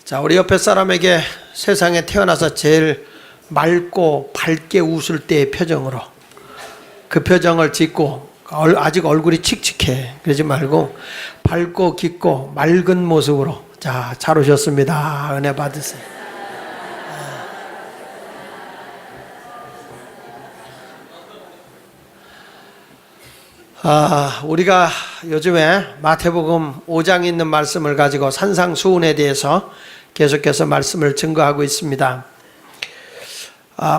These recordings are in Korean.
자, 우리 옆에 사람에게 세상에 태어나서 제일 맑고 밝게 웃을 때의 표정으로 그 표정을 짓고, 아직 얼굴이 칙칙해 그러지 말고 밝고 깊고 맑은 모습으로, 자, 잘 오셨습니다. 은혜 받으세요. 우리가 요즘에 마태복음 5장에 있는 말씀을 가지고 산상수훈에 대해서 계속해서 말씀을 증거하고 있습니다.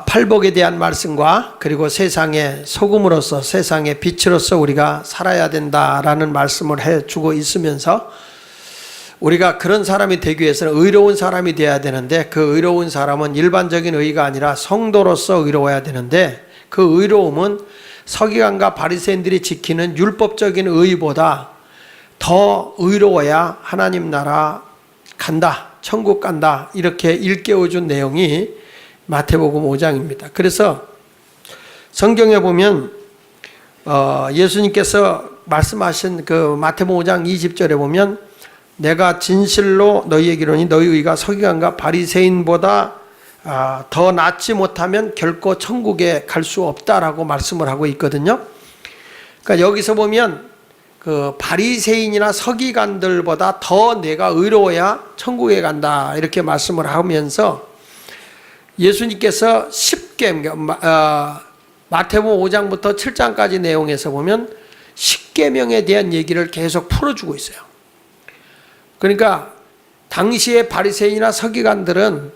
팔복에 대한 말씀과 그리고 세상의 소금으로서, 세상의 빛으로서 우리가 살아야 된다라는 말씀을 해주고 있으면서, 우리가 그런 사람이 되기 위해서는 의로운 사람이 되어야 되는데, 그 의로운 사람은 일반적인 의가 아니라 성도로서 의로워야 되는데, 그 의로움은 서기관과 바리새인들이 지키는 율법적인 의보다 더 의로워야 하나님 나라 간다, 천국 간다, 이렇게 일깨워준 내용이 마태복음 5장입니다. 그래서 성경에 보면 예수님께서 말씀하신 그 마태복음 5장 20절에 보면, 내가 진실로 너희에게 이르노니 너희 의가 서기관과 바리새인보다 더 낫지 못하면 결코 천국에 갈 수 없다라고 말씀을 하고 있거든요. 그러니까 여기서 보면 그 바리새인이나 서기관들보다 더 내가 의로워야 천국에 간다, 이렇게 말씀을 하면서 예수님께서 10계명, 마태복음 5장부터 7장까지 내용에서 보면 10계명에 대한 얘기를 계속 풀어주고 있어요. 그러니까 당시의 바리새인이나 서기관들은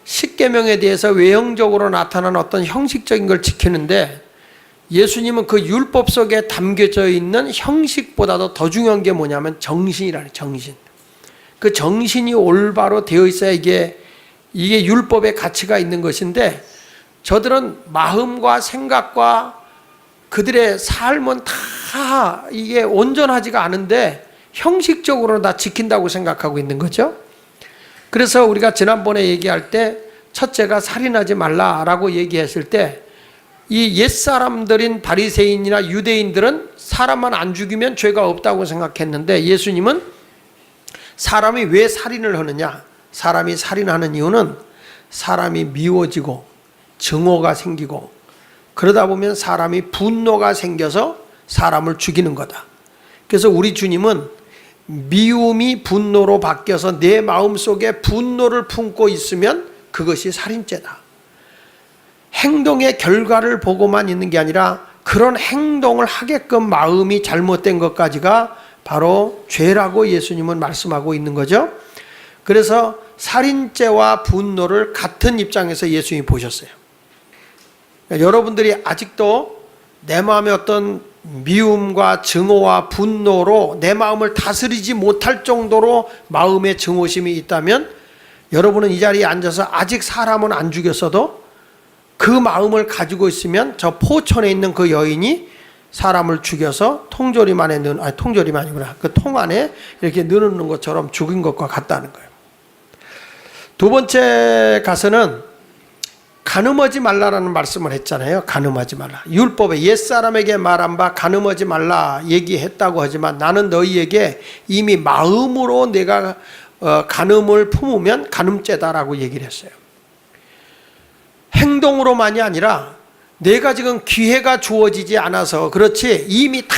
10계명에 대해서 외형적으로 나타나는 어떤 형식적인 걸 지키는데, 예수님은 그 율법 속에 담겨져 있는 형식보다도 더 중요한 게 뭐냐면 정신이라는, 정신. 그 정신이 올바로 되어 있어야 이게 율법의 가치가 있는 것인데, 저들은 마음과 생각과 그들의 삶은 다 이게 온전하지가 않은데 형식적으로 다 지킨다고 생각하고 있는 거죠. 그래서 우리가 지난번에 얘기할 때 첫째가 살인하지 말라라고 얘기했을 때, 이 옛사람들인 바리새인이나 유대인들은 사람만 안 죽이면 죄가 없다고 생각했는데, 예수님은 사람이 왜 살인을 하느냐, 사람이 살인하는 이유는 사람이 미워지고 증오가 생기고 그러다 보면 사람이 분노가 생겨서 사람을 죽이는 거다. 그래서 우리 주님은 미움이 분노로 바뀌어서 내 마음속에 분노를 품고 있으면 그것이 살인죄다. 행동의 결과를 보고만 있는 게 아니라 그런 행동을 하게끔 마음이 잘못된 것까지가 바로 죄라고 예수님은 말씀하고 있는 거죠. 그래서 살인죄와 분노를 같은 입장에서 예수님이 보셨어요. 그러니까 여러분들이 아직도 내 마음에 어떤 미움과 증오와 분노로 내 마음을 다스리지 못할 정도로 마음의 증오심이 있다면, 여러분은 이 자리에 앉아서 아직 사람은 안 죽였어도 그 마음을 가지고 있으면 저 포천에 있는 그 여인이 사람을 죽여서 통조림 안에 통조림 아니구나, 그 통 안에 이렇게 넣는 것처럼 죽인 것과 같다는 거예요. 두 번째 가서는 간음하지 말라라는 말씀을 했잖아요. 간음하지 말라. 율법에 옛사람에게 말한 바 간음하지 말라 얘기했다고 하지만, 나는 너희에게 이미 마음으로 내가 간음을 품으면 간음죄다라고 얘기를 했어요. 행동으로만이 아니라 내가 지금 기회가 주어지지 않아서 그렇지, 이미 다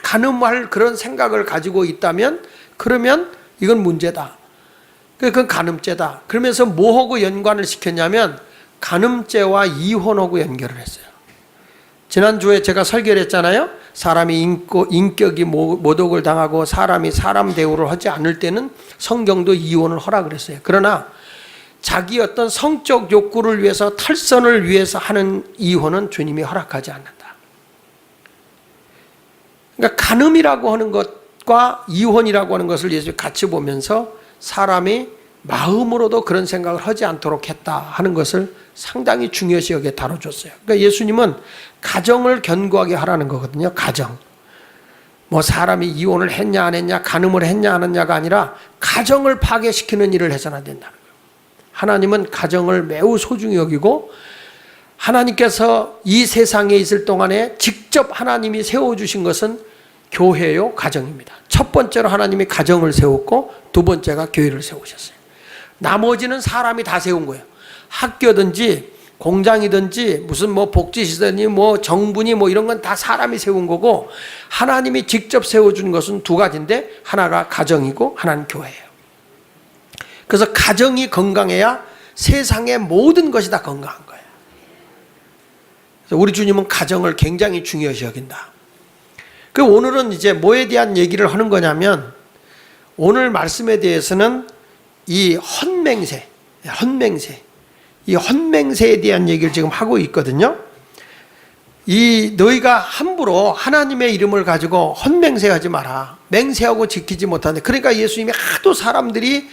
간음할 그런 생각을 가지고 있다면, 그러면 이건 문제다. 그건 간음죄다. 그러면서 뭐하고 연관을 시켰냐면 간음죄와 이혼하고 연결을 했어요. 지난주에 제가 설교를 했잖아요. 사람이 인격이 모독을 당하고 사람이 사람 대우를 하지 않을 때는 성경도 이혼을 허락을 했어요. 그러나 자기 어떤 성적 욕구를 위해서, 탈선을 위해서 하는 이혼은 주님이 허락하지 않는다. 그러니까 간음이라고 하는 것과 이혼이라고 하는 것을 예수님이 같이 보면서 사람이 마음으로도 그런 생각을 하지 않도록 했다 하는 것을 상당히 중요시 여기에 다뤄줬어요. 그러니까 예수님은 가정을 견고하게 하라는 거거든요. 가정. 뭐 사람이 이혼을 했냐 안 했냐, 간음을 했냐 안 했냐가 아니라 가정을 파괴시키는 일을 해서는 안 된다는 거예요. 하나님은 가정을 매우 소중히 여기고, 하나님께서 이 세상에 있을 동안에 직접 하나님이 세워주신 것은 교회요, 가정입니다. 첫 번째로 하나님이 가정을 세웠고, 두 번째가 교회를 세우셨어요. 나머지는 사람이 다 세운 거예요. 학교든지 공장이든지 무슨 뭐 복지시설이니 뭐 정부니 뭐 이런 건 다 사람이 세운 거고, 하나님이 직접 세워준 것은 두 가지인데, 하나가 가정이고 하나는 교회예요. 그래서 가정이 건강해야 세상의 모든 것이 다 건강한 거예요. 그래서 우리 주님은 가정을 굉장히 중요시 여긴다. 그 오늘은 이제 뭐에 대한 얘기를 하는 거냐면, 오늘 말씀에 대해서는 이 헌맹세, 이 헌맹세에 대한 얘기를 지금 하고 있거든요. 이 너희가 함부로 하나님의 이름을 가지고 헌맹세하지 마라. 맹세하고 지키지 못하는데, 그러니까 예수님이 하도 사람들이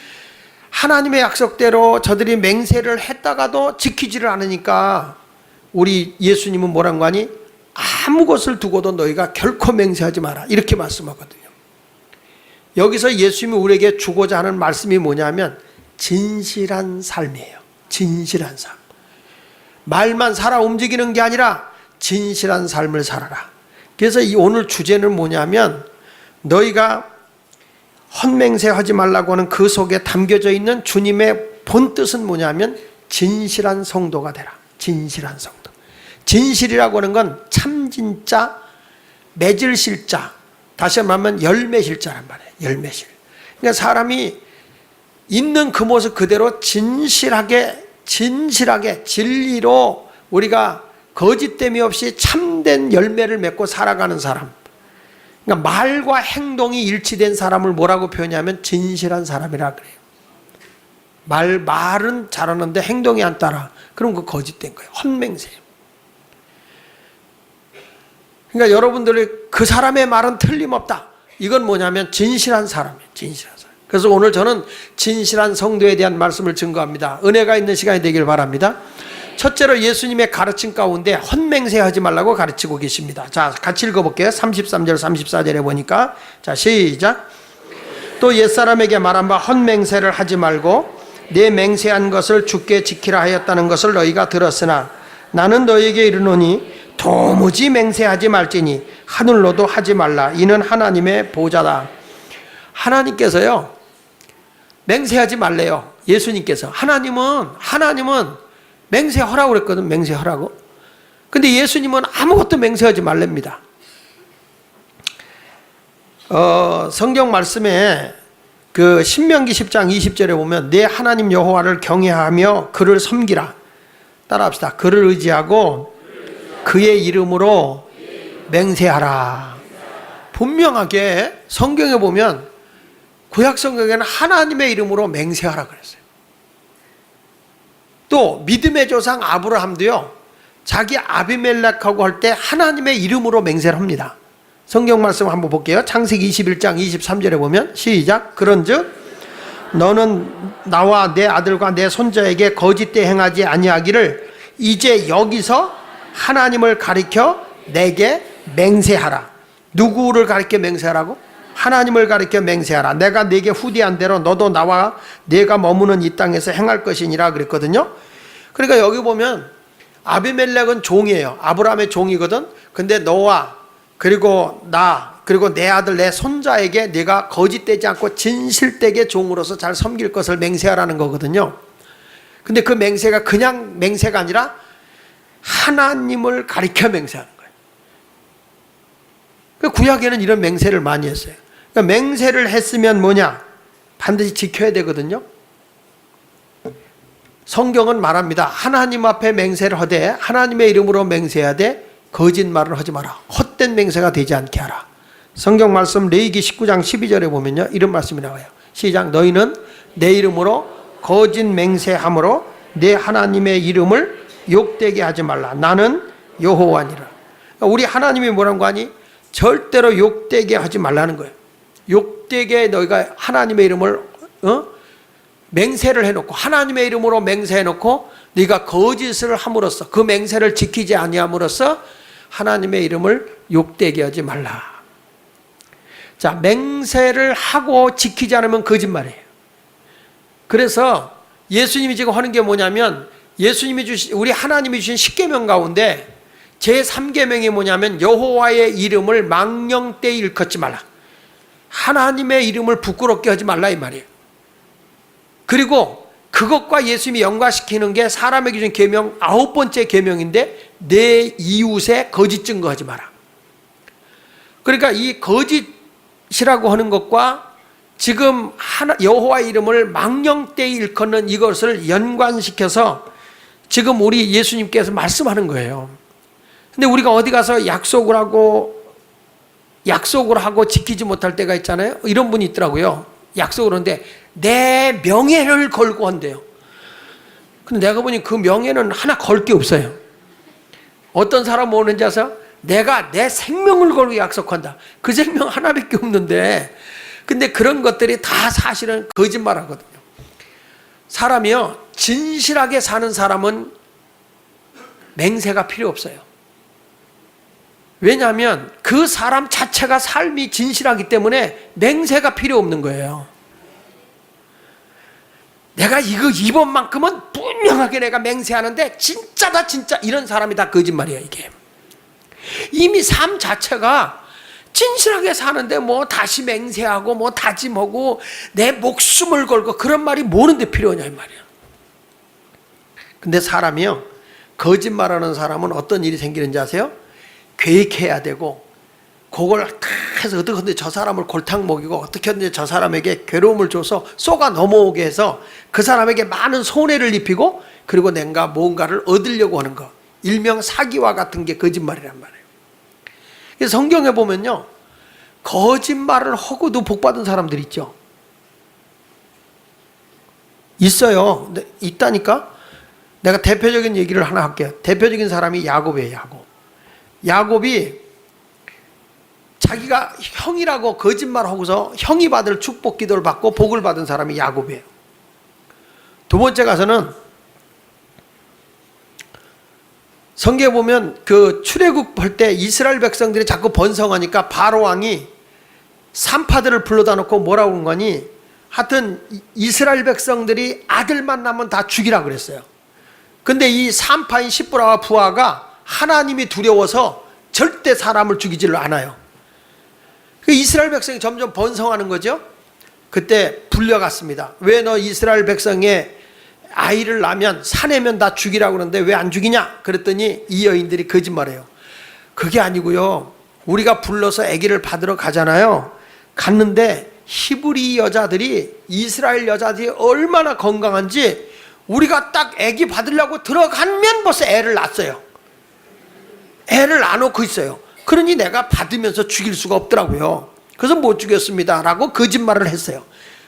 하나님의 약속대로 저들이 맹세를 했다가도 지키지를 않으니까 우리 예수님은 뭐라고 하니? 아무 것을 두고도 너희가 결코 맹세하지 마라, 이렇게 말씀하거든요. 여기서 예수님이 우리에게 주고자 하는 말씀이 뭐냐면 진실한 삶이에요. 진실한 삶. 말만 살아 움직이는 게 아니라 진실한 삶을 살아라. 그래서 이 오늘 주제는 뭐냐면, 너희가 헌맹세하지 말라고 하는 그 속에 담겨져 있는 주님의 본 뜻은 뭐냐면 진실한 성도가 되라. 진실한 성도. 진실이라고 하는 건 참진짜, 맺을 실자, 다시 말하면 열매실자란 말이에요. 열매실. 그러니까 사람이 있는 그 모습 그대로 진실하게 진리로 우리가 거짓됨이 없이 참된 열매를 맺고 살아가는 사람. 그러니까 말과 행동이 일치된 사람을 뭐라고 표현하면 진실한 사람이라 그래요. 말은 잘하는데 행동이 안 따라. 그럼 그 거짓된 거예요. 헌맹세. 그러니까 여러분들이 그 사람의 말은 틀림없다. 이건 뭐냐면 진실한 사람이에요. 진실한 사람. 그래서 오늘 저는 진실한 성도에 대한 말씀을 증거합니다. 은혜가 있는 시간이 되길 바랍니다. 첫째로 예수님의 가르침 가운데 헌맹세하지 말라고 가르치고 계십니다. 자, 같이 읽어볼게요. 33절 34절에 보니까, 자, 시작. 또 옛사람에게 말한 바 헌맹세를 하지 말고 내 맹세한 것을 주께 지키라 하였다는 것을 너희가 들었으나 나는 너희에게 이르노니 도무지 맹세하지 말지니 하늘로도 하지 말라. 이는 하나님의 보좌다. 하나님께서요, 맹세하지 말래요. 예수님께서. 하나님은 맹세하라고 그랬거든. 맹세하라고. 근데 예수님은 아무것도 맹세하지 말랍니다. 성경 말씀에 그 신명기 10장 20절에 보면 내 하나님 여호와를 경외하며 그를 섬기라. 따라합시다. 그를 의지하고 그의 이름으로 맹세하라. 분명하게 성경에 보면, 구약 성경에는 하나님의 이름으로 맹세하라 그랬어요. 또 믿음의 조상 아브라함도요, 자기 아비멜렉하고 할 때 하나님의 이름으로 맹세를 합니다. 성경 말씀 한번 볼게요. 창세기 21장 23절에 보면, 시작. 그런즉 너는 나와 내 아들과 내 손자에게 거짓되 행하지 아니하기를 이제 여기서 하나님을 가리켜 내게 맹세하라. 누구를 가리켜 맹세하라고? 하나님을 가리켜 맹세하라. 내가 네게 후대한 대로 너도 나와 네가 머무는 이 땅에서 행할 것이니라 그랬거든요. 그러니까 여기 보면 아비멜렉은 종이에요. 아브라함의 종이거든. 근데 너와 그리고 나 그리고 내 아들 내 손자에게 네가 거짓되지 않고 진실되게 종으로서 잘 섬길 것을 맹세하라는 거거든요. 근데 그 맹세가 그냥 맹세가 아니라 하나님을 가리켜 맹세하는 거예요. 그 구약에는 이런 맹세를 많이 했어요. 그러니까 맹세를 했으면 뭐냐? 반드시 지켜야 되거든요. 성경은 말합니다. 하나님 앞에 맹세를 하되 하나님의 이름으로 맹세해야 돼. 거짓말을 하지 마라. 헛된 맹세가 되지 않게 하라. 성경 말씀 레위기 19장 12절에 보면요, 이런 말씀이 나와요. 시작. 너희는 내 이름으로 거짓 맹세함으로 내 하나님의 이름을 욕되게 하지 말라. 나는 여호와니라. 우리 하나님이 뭐라고 하니? 절대로 욕되게 하지 말라는 거예요. 욕되게 너희가 하나님의 이름을 맹세를 해놓고, 하나님의 이름으로 맹세해놓고 네가 거짓을 함으로써, 그 맹세를 지키지 아니함으로써 하나님의 이름을 욕되게 하지 말라. 자, 맹세를 하고 지키지 않으면 거짓말이에요. 그래서 예수님이 지금 하는 게 뭐냐면, 예수님이 주신, 우리 하나님이 주신 십계명 가운데 제3계명이 뭐냐면 여호와의 이름을 망령되이 일컫지 말라. 하나님의 이름을 부끄럽게 하지 말라 이 말이에요. 그리고 그것과 예수님이 연관시키는 게 사람에게 준 계명 9번째 계명인데 내 이웃의 거짓 증거하지 마라. 그러니까 이 거짓이라고 하는 것과 지금 여호와의 이름을 망령되이 일컫는 이것을 연관시켜서 지금 우리 예수님께서 말씀하는 거예요. 근데 우리가 어디 가서 약속을 하고 지키지 못할 때가 있잖아요. 이런 분이 있더라고요. 약속을 하는데 내 명예를 걸고 한대요. 근데 내가 보니 그 명예는 하나 걸 게 없어요. 어떤 사람 오는지 아세요? 내가 내 생명을 걸고 약속한다. 그 생명 하나밖에 없는데, 근데 그런 것들이 다 사실은 거짓말하거든요. 사람이요, 진실하게 사는 사람은 맹세가 필요 없어요. 왜냐하면 그 사람 자체가 삶이 진실하기 때문에 맹세가 필요 없는 거예요. 내가 이번만큼은 분명하게 내가 맹세하는데 진짜다 진짜, 이런 사람이 다 거짓말이야. 이게 이미 삶 자체가 진실하게 사는데 뭐 다시 맹세하고 뭐 다짐하고 내 목숨을 걸고 그런 말이 뭐는데 필요하냐 이 말이야. 근데 사람이요, 거짓말하는 사람은 어떤 일이 생기는지 아세요? 계획해야 되고, 그걸 다 해서 어떻게든 저 사람을 골탕 먹이고 어떻게든 저 사람에게 괴로움을 줘서 쏘가 넘어오게 해서 그 사람에게 많은 손해를 입히고, 그리고 내가 뭔가를 얻으려고 하는 거, 일명 사기와 같은 게 거짓말이란 말이에요. 그래서 성경에 보면요, 거짓말을 하고도 복받은 사람들이 있죠. 있어요. 있다니까. 내가 대표적인 얘기를 하나 할게요. 대표적인 사람이 야곱이에요. 야곱이 자기가 형이라고 거짓말하고서 형이 받을 축복 기도를 받고 복을 받은 사람이 야곱이에요. 두 번째 가서는 성경에 보면 그 출애굽 할 때 이스라엘 백성들이 자꾸 번성하니까 바로 왕이 산파들을 불러다 놓고 뭐라고 한 거니, 하여튼 이스라엘 백성들이 아들만 나면 다 죽이라 그랬어요. 근데 이 산파인 시브라와 부하가 하나님이 두려워서 절대 사람을 죽이지를 않아요. 이스라엘 백성이 점점 번성하는 거죠. 그때 불려갔습니다. 왜 너 이스라엘 백성의 아이를 낳으면 사내면 다 죽이라고 그러는데 왜 안 죽이냐? 그랬더니 이 여인들이 거짓말해요. 그게 아니고요, 우리가 불러서 아기를 받으러 가잖아요. 갔는데 히브리 여자들이, 이스라엘 여자들이 얼마나 건강한지 우리가 딱 아기 받으려고 들어가면 벌써 애를 낳았어요. 애를 낳아놓고 있어요. 그러니 내가 받으면서 죽일 수가 없더라고요. 그래서 못 죽였습니다 라고 거짓말을 했어요.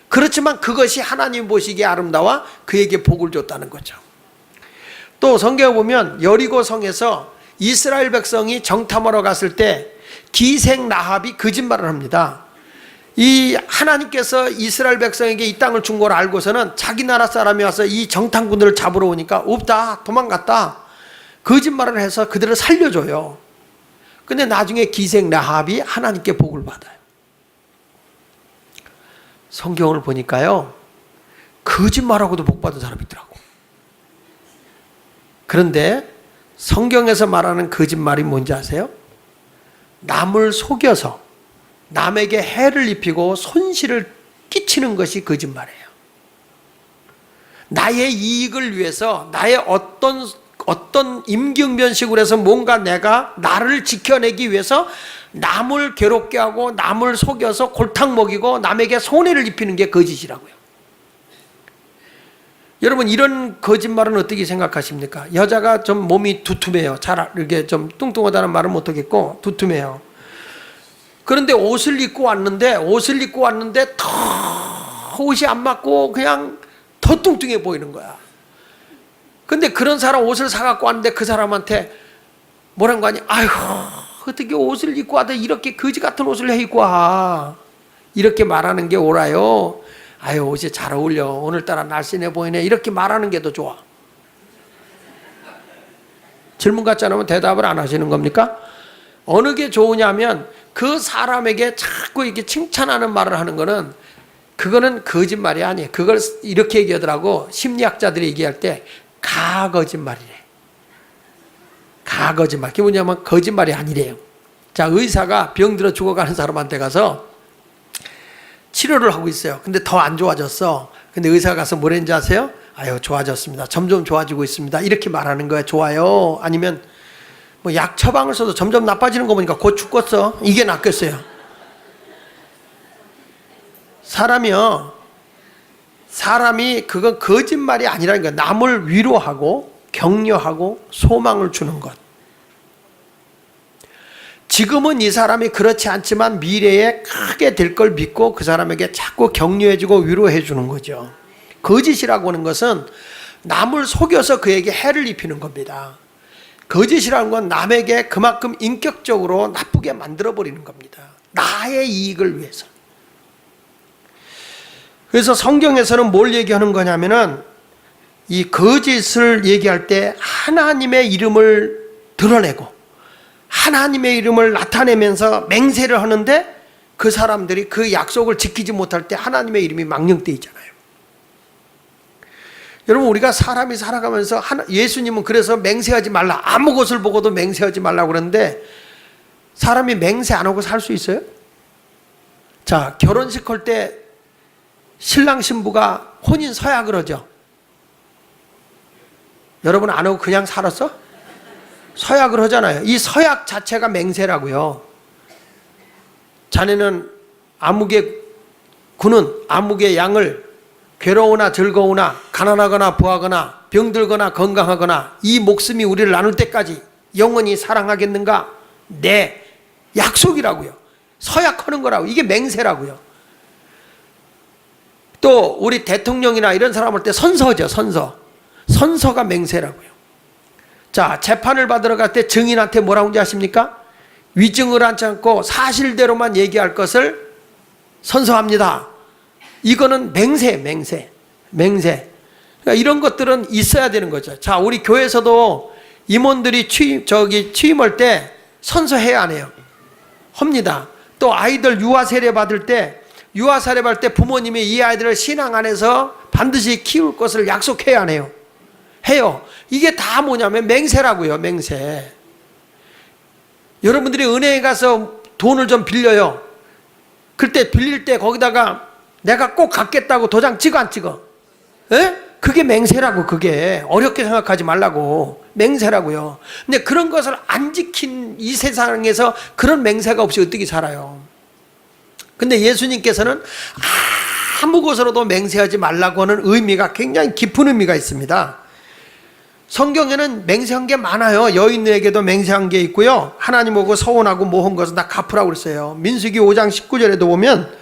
그렇지만 그것이 하나님 보시기에 아름다워 그에게 복을 줬다는 거죠. 또 성경에 보면 여리고 성에서 이스라엘 백성이 정탐하러 갔을 때 기생 라합이 거짓말을 합니다. 이 하나님께서 이스라엘 백성에게 이 땅을 준 걸 알고서는 자기 나라 사람이 와서 이 정탐꾼들을 잡으러 오니까 없다, 도망갔다, 거짓말을 해서 그들을 살려줘요. 근데 나중에 기생 라합이 하나님께 복을 받아요. 성경을 보니까요, 거짓말하고도 복 받은 사람이 있더라고. 그런데 성경에서 말하는 거짓말이 뭔지 아세요? 남을 속여서 남에게 해를 입히고 손실을 끼치는 것이 거짓말이에요. 나의 이익을 위해서, 나의 어떤 임기응변식으로 해서 뭔가 내가 나를 지켜내기 위해서 남을 괴롭게 하고 남을 속여서 골탕 먹이고 남에게 손해를 입히는 게 거짓이라고요. 여러분, 이런 거짓말은 어떻게 생각하십니까? 여자가 좀 몸이 두툼해요. 잘 이렇게 좀 뚱뚱하다는 말은 못하겠고 두툼해요. 그런데 옷을 입고 왔는데 더 옷이 안 맞고 그냥 더 뚱뚱해 보이는 거야. 근데 그런 사람 옷을 사갖고 왔는데 그 사람한테 뭐란 거 아니야? 아이고, 어떻게 옷을 입고 와도 이렇게 거지 같은 옷을 해 입고 와. 이렇게 말하는 게 옳아요? 아유, 옷이 잘 어울려. 오늘따라 날씬해 보이네. 이렇게 말하는 게 더 좋아. 질문 같지 않으면 대답을 안 하시는 겁니까? 어느 게 좋으냐면 그 사람에게 자꾸 이렇게 칭찬하는 말을 하는 거는, 그거는 거짓말이 아니에요. 그걸 이렇게 얘기하더라고. 심리학자들이 얘기할 때 가거짓말이래. 가거짓말. 그게 뭐냐면 거짓말이 아니래요. 자, 의사가 병들어 죽어가는 사람한테 가서 치료를 하고 있어요. 근데 더 안 좋아졌어. 근데 의사가 가서 뭐랬는지 아세요? 아유, 좋아졌습니다. 점점 좋아지고 있습니다. 이렇게 말하는 거야. 좋아요. 아니면 뭐 약 처방을 써도 점점 나빠지는 거 보니까 곧 죽겠어. 이게 낫겠어요. 사람이 그건 거짓말이 아니라는 거야. 남을 위로하고 격려하고 소망을 주는 것. 지금은 이 사람이 그렇지 않지만 미래에 크게 될 걸 믿고 그 사람에게 자꾸 격려해주고 위로해주는 거죠. 거짓이라고 하는 것은 남을 속여서 그에게 해를 입히는 겁니다. 거짓이라는 건 남에게 그만큼 인격적으로 나쁘게 만들어버리는 겁니다. 나의 이익을 위해서. 그래서 성경에서는 뭘 얘기하는 거냐면은 이 거짓을 얘기할 때 하나님의 이름을 드러내고 하나님의 이름을 나타내면서 맹세를 하는데 그 사람들이 그 약속을 지키지 못할 때 하나님의 이름이 망령되어 있잖아요. 여러분, 우리가 사람이 살아가면서 예수님은 그래서 맹세하지 말라, 아무 것을 보고도 맹세하지 말라고 그러는데 사람이 맹세 안 하고 살 수 있어요? 자, 결혼식 할 때 신랑 신부가 혼인 서약을 하죠. 여러분 안 하고 그냥 살았어? 서약을 하잖아요. 이 서약 자체가 맹세라고요. 자네는 구는 아무개 양을 괴로우나 즐거우나 가난하거나 부하거나 병들거나 건강하거나 이 목숨이 우리를 나눌 때까지 영원히 사랑하겠는가? 네, 약속이라고요. 서약하는 거라고. 이게 맹세라고요. 또 우리 대통령이나 이런 사람 할 때 선서죠. 선서가 맹세라고요. 자, 재판을 받으러 갈 때 증인한테 뭐라고 하는지 아십니까? 위증을 하지 않고 사실대로만 얘기할 것을 선서합니다. 이거는 맹세. 그러니까 이런 것들은 있어야 되는 거죠. 자, 우리 교회에서도 임원들이 취임할 때 선서해야 안 해요? 합니다. 또 아이들 유아 세례 받을 때 부모님이 이 아이들을 신앙 안에서 반드시 키울 것을 약속해야 안 해요? 해요. 이게 다 뭐냐면 맹세라고요. 맹세. 여러분들이 은행에 가서 돈을 좀 빌려요. 그때 빌릴 때 거기다가 내가 꼭 갚겠다고 도장 찍어 안 찍어? 에? 그게 맹세라고. 그게 어렵게 생각하지 말라고. 맹세라고요. 근데 그런 것을 안 지킨 이 세상에서 그런 맹세가 없이 어떻게 살아요? 근데 예수님께서는 아무 것으로도 맹세하지 말라고 하는 의미가 굉장히 깊은 의미가 있습니다. 성경에는 맹세한 게 많아요. 여인에게도 맹세한 게 있고요. 하나님 보고 서원하고 모한 것은 다 갚으라고 그랬어요. 민수기 5장 19절에도 보면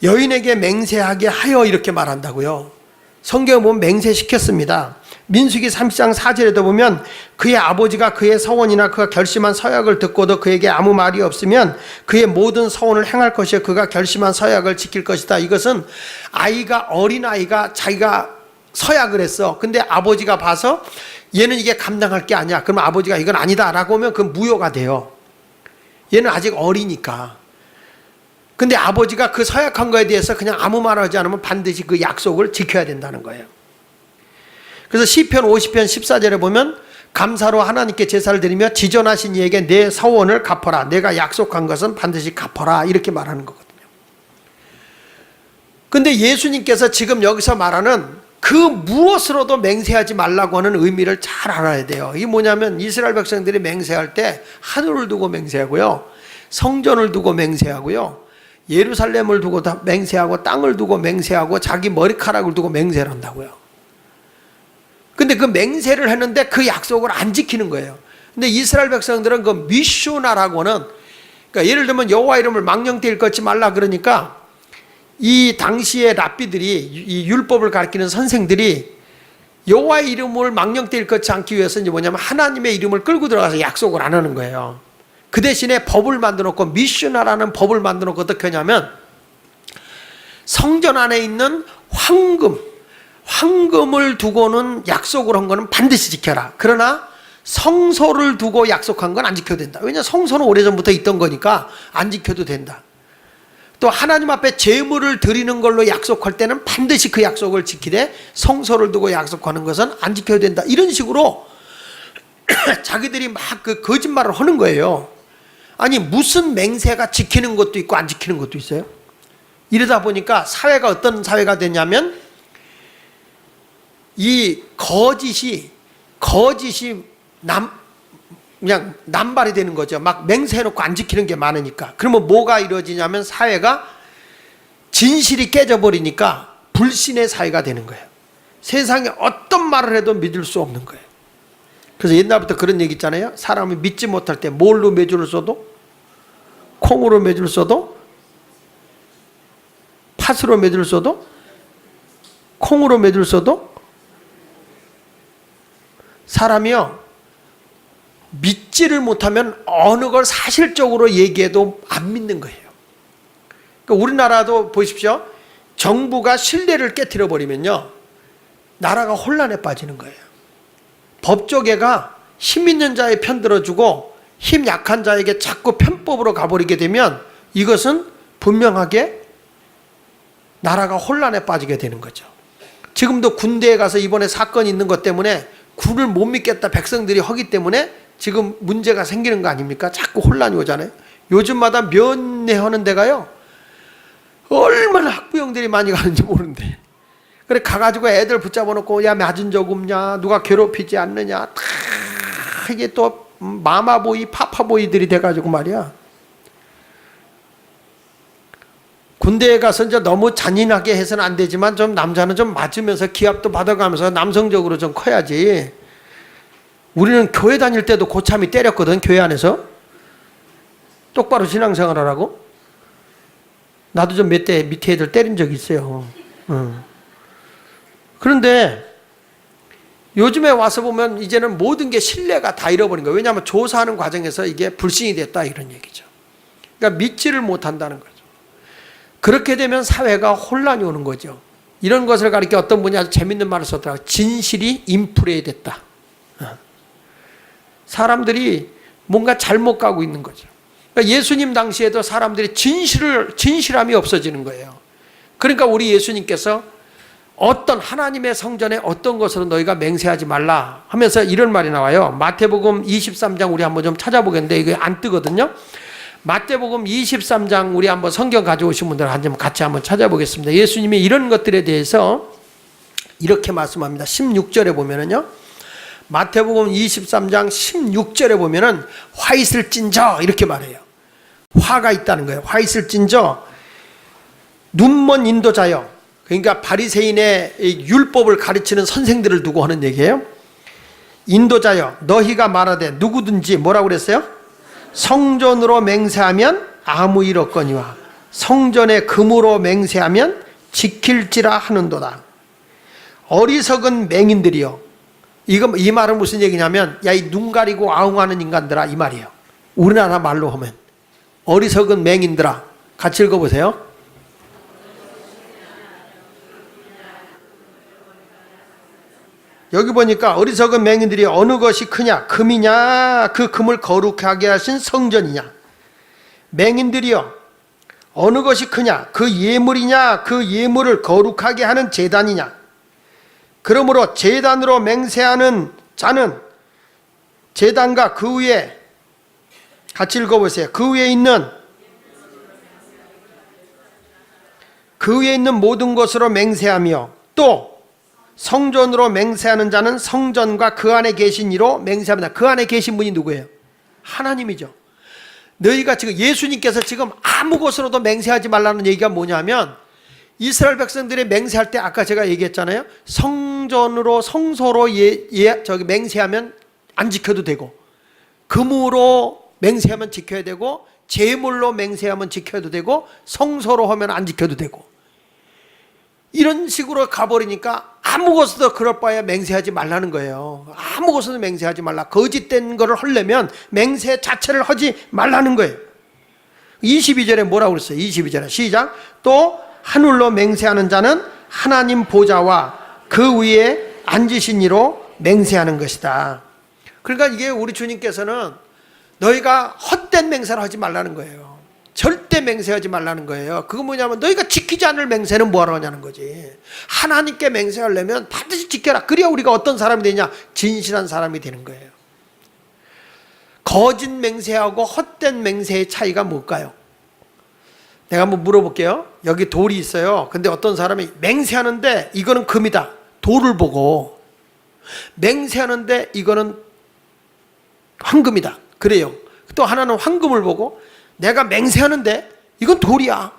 여인에게 맹세하게 하여 이렇게 말한다고요. 성경에 보면 맹세시켰습니다. 민수기 30장 4절에도 보면 그의 아버지가 그의 서원이나 그가 결심한 서약을 듣고도 그에게 아무 말이 없으면 그의 모든 서원을 행할 것이요 그가 결심한 서약을 지킬 것이다. 이것은 어린아이가 자기가 서약을 했어. 근데 아버지가 봐서 얘는 이게 감당할 게 아니야. 그러면 아버지가 이건 아니다 라고 하면 그건 무효가 돼요. 얘는 아직 어리니까. 근데 아버지가 그 서약한 거에 대해서 그냥 아무 말 하지 않으면 반드시 그 약속을 지켜야 된다는 거예요. 그래서 시편 50편 14절에 보면 감사로 하나님께 제사를 드리며 지존하신 이에게 내 서원을 갚아라. 내가 약속한 것은 반드시 갚아라. 이렇게 말하는 거거든요. 근데 예수님께서 지금 여기서 말하는 그 무엇으로도 맹세하지 말라고 하는 의미를 잘 알아야 돼요. 이게 뭐냐면 이스라엘 백성들이 맹세할 때 하늘을 두고 맹세하고요. 성전을 두고 맹세하고요. 예루살렘을 두고 맹세하고 땅을 두고 맹세하고 자기 머리카락을 두고 맹세를 한다고요. 근데 그 맹세를 했는데 그 약속을 안 지키는 거예요. 근데 이스라엘 백성들은 그 미슈나라고는, 그러니까 예를 들면 여호와 이름을 망령되이 일컫지 말라 그러니까 이 당시의 랍비들이, 이 율법을 가르치는 선생들이 여호와의 이름을 망령되이 일컫지 않기 위해서 이제 뭐냐면 하나님의 이름을 끌고 들어가서 약속을 안 하는 거예요. 그 대신에 법을 만들어 놓고 미슈나라는 법을 만들어 놓고 어떻게 하냐면 성전 안에 있는 황금을 두고는 약속을 한 거는 반드시 지켜라. 그러나 성소를 두고 약속한 건 안 지켜도 된다. 왜냐하면 성소는 오래전부터 있던 거니까 안 지켜도 된다. 또 하나님 앞에 제물을 드리는 걸로 약속할 때는 반드시 그 약속을 지키되 성소를 두고 약속하는 것은 안 지켜야 된다. 이런 식으로 자기들이 막 그 거짓말을 하는 거예요. 아니 무슨 맹세가 지키는 것도 있고 안 지키는 것도 있어요. 이러다 보니까 사회가 어떤 사회가 됐냐면 이 거짓이 그냥 남발이 되는 거죠. 막 맹세해놓고 안 지키는 게 많으니까. 그러면 뭐가 이루어지냐면 사회가 진실이 깨져버리니까 불신의 사회가 되는 거예요. 세상에 어떤 말을 해도 믿을 수 없는 거예요. 그래서 옛날부터 그런 얘기 있잖아요. 사람이 믿지 못할 때 뭘로 매주를 써도, 콩으로 매주를 써도, 팥으로 매주를 써도, 콩으로 매주를 써도 사람이요 믿지를 못하면 어느 걸 사실적으로 얘기해도 안 믿는 거예요. 그러니까 우리나라도 보십시오. 정부가 신뢰를 깨트려 버리면요 나라가 혼란에 빠지는 거예요. 법조계가 힘 있는 자의 편 들어주고 힘 약한 자에게 자꾸 편법으로 가버리게 되면 이것은 분명하게 나라가 혼란에 빠지게 되는 거죠. 지금도 군대에 가서 이번에 사건이 있는 것 때문에 군을 못 믿겠다 백성들이 하기 때문에 지금 문제가 생기는 거 아닙니까? 자꾸 혼란이 오잖아요. 요즘마다 면회하는 데가요 얼마나 학부형들이 많이 가는지 모르는데, 그래 가가지고 애들 붙잡아 놓고 야 맞은 적 없냐, 누가 괴롭히지 않느냐, 다 이게 또 마마보이 파파보이들이 돼가지고 말이야. 군대에 가서 이제 너무 잔인하게 해서는 안 되지만 좀 남자는 좀 맞으면서 기합도 받아가면서 남성적으로 좀 커야지. 우리는 교회 다닐 때도 고참이 때렸거든. 교회 안에서 똑바로 신앙생활 하라고. 나도 좀 몇 대 밑에 애들 때린 적이 있어요. 그런데 요즘에 와서 보면 이제는 모든 게 신뢰가 다 잃어버린 거예요. 왜냐하면 조사하는 과정에서 이게 불신이 됐다 이런 얘기죠. 그러니까 믿지를 못한다는 거죠. 그렇게 되면 사회가 혼란이 오는 거죠. 이런 것을 가리켜 어떤 분이 아주 재밌는 말을 썼더라고요. 진실이 인플레이 됐다. 사람들이 뭔가 잘못 가고 있는 거죠. 그러니까 예수님 당시에도 사람들이 진실함이 없어지는 거예요. 그러니까 우리 예수님께서 어떤 하나님의 성전에 어떤 것으로 너희가 맹세하지 말라 하면서 이런 말이 나와요. 마태복음 23장 우리 한번 좀 찾아보겠는데 이게 안 뜨거든요. 마태복음 23장 우리 한번 성경 가져오신 분들 같이 한번 찾아보겠습니다. 예수님이 이런 것들에 대해서 이렇게 말씀합니다. 16절에 보면은요. 마태복음 23장 16절에 보면은 화 있을진저 이렇게 말해요. 화가 있다는 거예요. 화 있을진저 눈먼 인도자여. 그러니까 바리새인의 율법을 가르치는 선생들을 두고 하는 얘기예요. 인도자여 너희가 말하되 누구든지 뭐라고 그랬어요? 성전으로 맹세하면 아무 일 없거니와 성전의 금으로 맹세하면 지킬지라 하는도다. 어리석은 맹인들이여. 이 말은 무슨 얘기냐면 야 이 눈 가리고 아웅하는 인간들아 이 말이에요. 우리나라 말로 하면 어리석은 맹인들아. 같이 읽어보세요. 여기 보니까 어리석은 맹인들이 어느 것이 크냐, 금이냐, 그 금을 거룩하게 하신 성전이냐. 맹인들이여 어느 것이 크냐, 그 예물이냐, 그 예물을 거룩하게 하는 제단이냐. 그러므로 제단으로 맹세하는 자는 제단과 그 위에 같이 읽어보세요. 그 위에 있는 모든 것으로 맹세하며 또 성전으로 맹세하는 자는 성전과 그 안에 계신 이로 맹세합니다. 그 안에 계신 분이 누구예요? 하나님이죠. 너희가 지금 예수님께서 지금 아무 것으로도 맹세하지 말라는 얘기가 뭐냐면 이스라엘 백성들이 맹세할 때 아까 제가 얘기했잖아요. 성전으로 성소로 맹세하면 안 지켜도 되고 금으로 맹세하면 지켜야 되고 제물로 맹세하면 지켜도 되고 성소로 하면 안 지켜도 되고 이런 식으로 가버리니까 아무 것도 그럴 바에 맹세하지 말라는 거예요. 아무 것도 맹세하지 말라. 거짓된 거를 하려면 맹세 자체를 하지 말라는 거예요. 22절에 뭐라고 그랬어요? 22절에 시작. 또 하늘로 맹세하는 자는 하나님 보좌와 그 위에 앉으신 이로 맹세하는 것이다. 그러니까 이게 우리 주님께서는 너희가 헛된 맹세를 하지 말라는 거예요. 절대 맹세하지 말라는 거예요. 그거 뭐냐면 너희가 지키지 않을 맹세는 뭐하러 하냐는 거지. 하나님께 맹세하려면 반드시 지켜라. 그래야 우리가 어떤 사람이 되냐? 진실한 사람이 되는 거예요. 거짓 맹세하고 헛된 맹세의 차이가 뭘까요? 내가 한번 물어볼게요. 여기 돌이 있어요. 근데 어떤 사람이 맹세하는데 이거는 금이다. 돌을 보고 맹세하는데 이거는 황금이다. 그래요. 또 하나는 황금을 보고 내가 맹세하는데 이건 돌이야.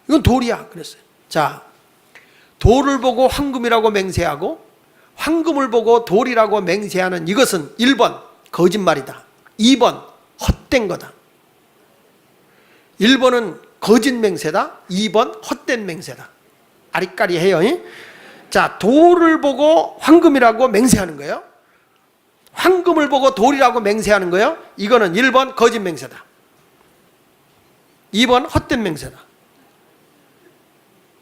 이건 돌이야. 그랬어요. 자, 돌을 보고 황금이라고 맹세하고 황금을 보고 돌이라고 맹세하는 이것은 1번 거짓말이다. 2번 헛된 거다. 1번은 거짓 맹세다. 2번 헛된 맹세다. 아리까리해요. 자, 돌을 보고 황금이라고 맹세하는 거예요. 황금을 보고 돌이라고 맹세하는 거예요. 이거는 1번 거짓 맹세다. 2번 헛된 맹세다.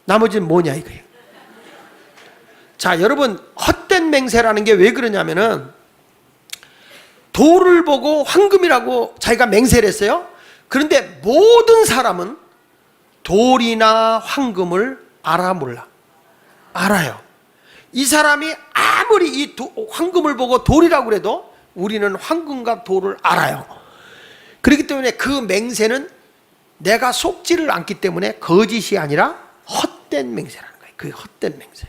나머지는 뭐냐 이거예요. 자, 여러분, 헛된 맹세라는 게 왜 그러냐면은 돌을 보고 황금이라고 자기가 맹세를 했어요. 그런데 모든 사람은 돌이나 황금을 알아 몰라? 알아요. 이 사람이 아무리 이 황금을 보고 돌이라고 그래도 우리는 황금과 돌을 알아요. 그렇기 때문에 그 맹세는 내가 속지를 않기 때문에 거짓이 아니라 헛된 맹세라는 거예요. 그게 헛된 맹세.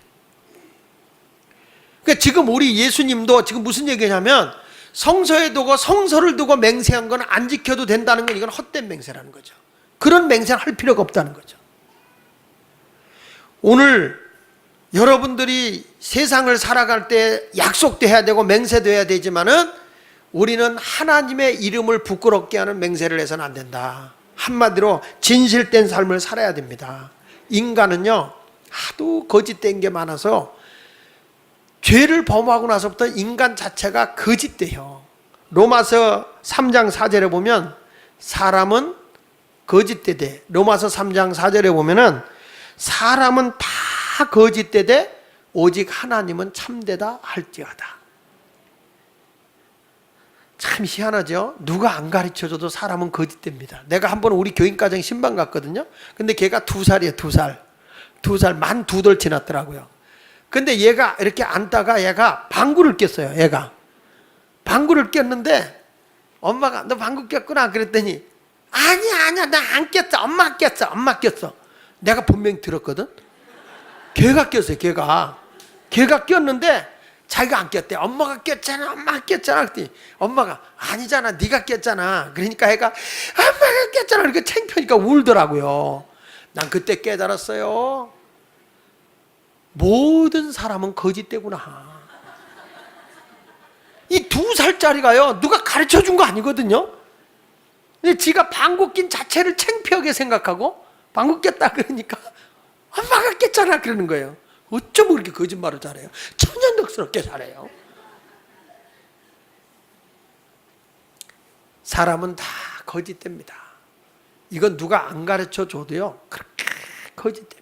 그러니까 지금 우리 예수님도 지금 무슨 얘기냐면 성서에 두고 성서를 두고 맹세한 건 안 지켜도 된다는 건 이건 헛된 맹세라는 거죠. 그런 맹세를 할 필요가 없다는 거죠. 오늘 여러분들이 세상을 살아갈 때 약속도 해야 되고 맹세도 해야 되지만은 우리는 하나님의 이름을 부끄럽게 하는 맹세를 해서는 안 된다. 한마디로 진실된 삶을 살아야 됩니다. 인간은요 하도 거짓된 게 많아서 죄를 범하고 나서부터 인간 자체가 거짓돼요. 로마서 3장 4절에 보면 사람은 거짓되되, 로마서 3장 4절에 보면은 사람은 다 거짓되되 오직 하나님은 참되다 할지어다. 참 희한하죠. 누가 안 가르쳐줘도 사람은 거짓됩니다. 내가 한번 우리 교인가정 신방 갔거든요. 근데 걔가 2살이에요. 2살 만 2돌 지났더라고요. 근데 얘가 이렇게 앉다가 얘가 방구를 꼈어요. 얘가 방구를 꼈는데 엄마가 너 방구 꼈구나 그랬더니 아니야 나 안 꼈어. 엄마 꼈어. 내가 분명히 들었거든. 걔가 꼈어요. 걔가 꼈는데 자기가 안 꼈대. 엄마가 꼈잖아. 그랬더니 엄마가 아니잖아. 네가 꼈잖아. 그러니까 애가 엄마가 꼈잖아. 그러니까 창피하니까 울더라고요. 난 그때 깨달았어요. 모든 사람은 거짓되구나. 이 2살짜리가요 누가 가르쳐준 거 아니거든요. 근데 지가 방구 낀 자체를 창피하게 생각하고 방구 꼈다 그러니까 엄마가 꼈잖아 그러는 거예요. 어쩜 그렇게 거짓말을 잘해요? 천연덕스럽게 잘해요. 사람은 다 거짓됩니다. 이건 누가 안 가르쳐 줘도요 그렇게 거짓됩니다.